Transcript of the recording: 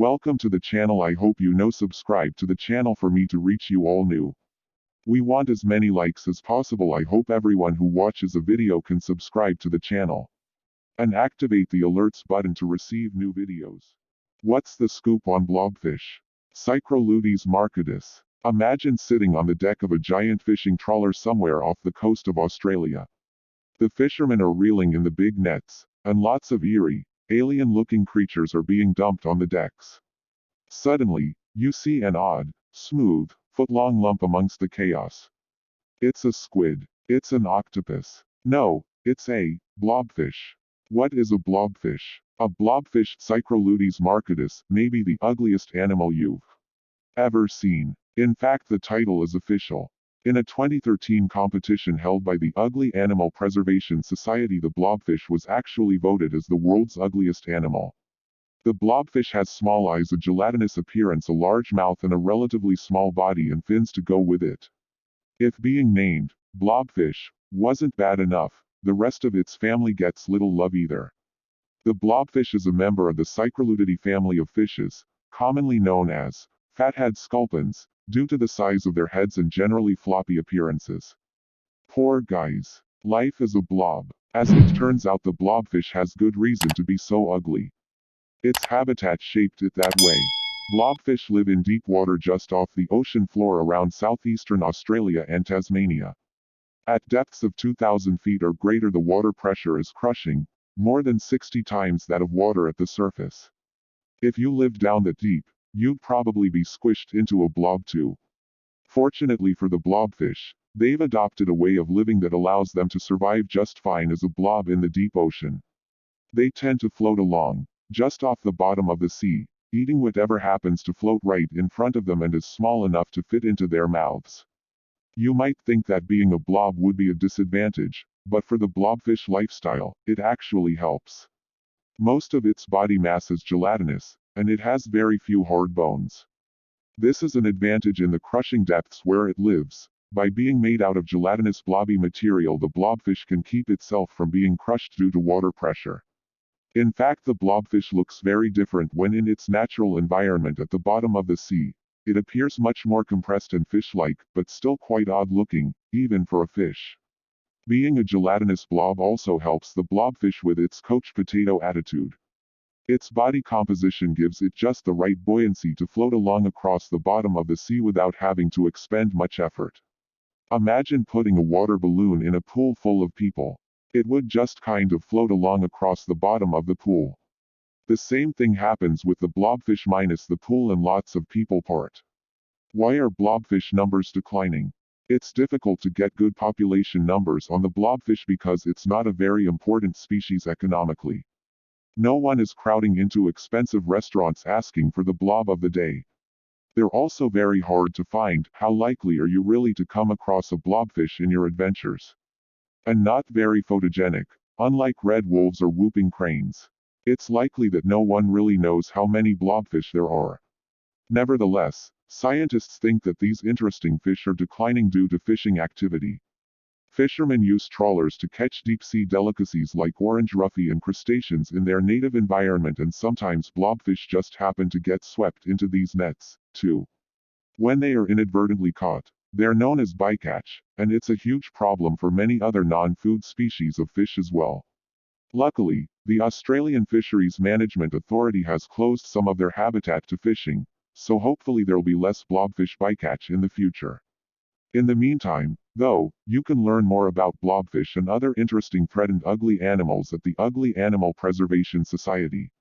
Welcome to the channel. I hope you know subscribe to the channel for me to reach you all new. We want as many likes as possible. I hope everyone who watches a video can subscribe to the channel and activate the alerts button to receive new videos. What's the scoop on blobfish? Cycroludes marcatus. Imagine sitting on the deck of a giant fishing trawler somewhere off the coast of Australia. The fishermen are reeling in the big nets, and lots of eerie, alien-looking creatures are being dumped on the decks. Suddenly, you see an odd, smooth, foot-long lump amongst the chaos. It's a squid. It's an octopus. No, it's a blobfish. What is a blobfish? A blobfish, Cycroludes marcatus, may be the ugliest animal you've ever seen. In fact, the title is official. In a 2013 competition held by the Ugly Animal Preservation Society, the blobfish was actually voted as the world's ugliest animal. The blobfish has small eyes, a gelatinous appearance, a large mouth, and a relatively small body and fins to go with it. If being named blobfish wasn't bad enough, the rest of its family gets little love either. The blobfish is a member of the Cycroludidae family of fishes, commonly known as fathead sculpins, due to the size of their heads and generally floppy appearances. Poor guys. Life is a blob. As it turns out, the blobfish has good reason to be so ugly. Its habitat shaped it that way. Blobfish live in deep water just off the ocean floor around southeastern Australia and Tasmania. At depths of 2,000 feet or greater, the water pressure is crushing, more than 60 times that of water at the surface. If you lived down that deep, you'd probably be squished into a blob too. Fortunately for the blobfish, they've adopted a way of living that allows them to survive just fine as a blob in the deep ocean. They tend to float along, just off the bottom of the sea, eating whatever happens to float right in front of them and is small enough to fit into their mouths. You might think that being a blob would be a disadvantage, but for the blobfish lifestyle, it actually helps. Most of its body mass is gelatinous, and it has very few hard bones. This is an advantage in the crushing depths where it lives. By being made out of gelatinous blobby material, the blobfish can keep itself from being crushed due to water pressure. In fact, the blobfish looks very different when in its natural environment at the bottom of the sea. It appears much more compressed and fish-like, but still quite odd-looking, even for a fish. Being a gelatinous blob also helps the blobfish with its couch potato attitude. Its body composition gives it just the right buoyancy to float along across the bottom of the sea without having to expend much effort. Imagine putting a water balloon in a pool full of people. It would just kind of float along across the bottom of the pool. The same thing happens with the blobfish minus the pool and lots of people part. Why are blobfish numbers declining? It's difficult to get good population numbers on the blobfish because it's not a very important species economically. No one is crowding into expensive restaurants asking for the blob of the day. They're also very hard to find. How likely are you really to come across a blobfish in your adventures? And not very photogenic, unlike red wolves or whooping cranes. It's likely that no one really knows how many blobfish there are. Nevertheless, scientists think that these interesting fish are declining due to fishing activity. Fishermen use trawlers to catch deep-sea delicacies like orange roughy and crustaceans in their native environment, and sometimes blobfish just happen to get swept into these nets, too. When they are inadvertently caught, they're known as bycatch, and it's a huge problem for many other non-food species of fish as well. Luckily, the Australian Fisheries Management Authority has closed some of their habitat to fishing, so hopefully there'll be less blobfish bycatch in the future. In the meantime, though, you can learn more about blobfish and other interesting threatened ugly animals at the Ugly Animal Preservation Society.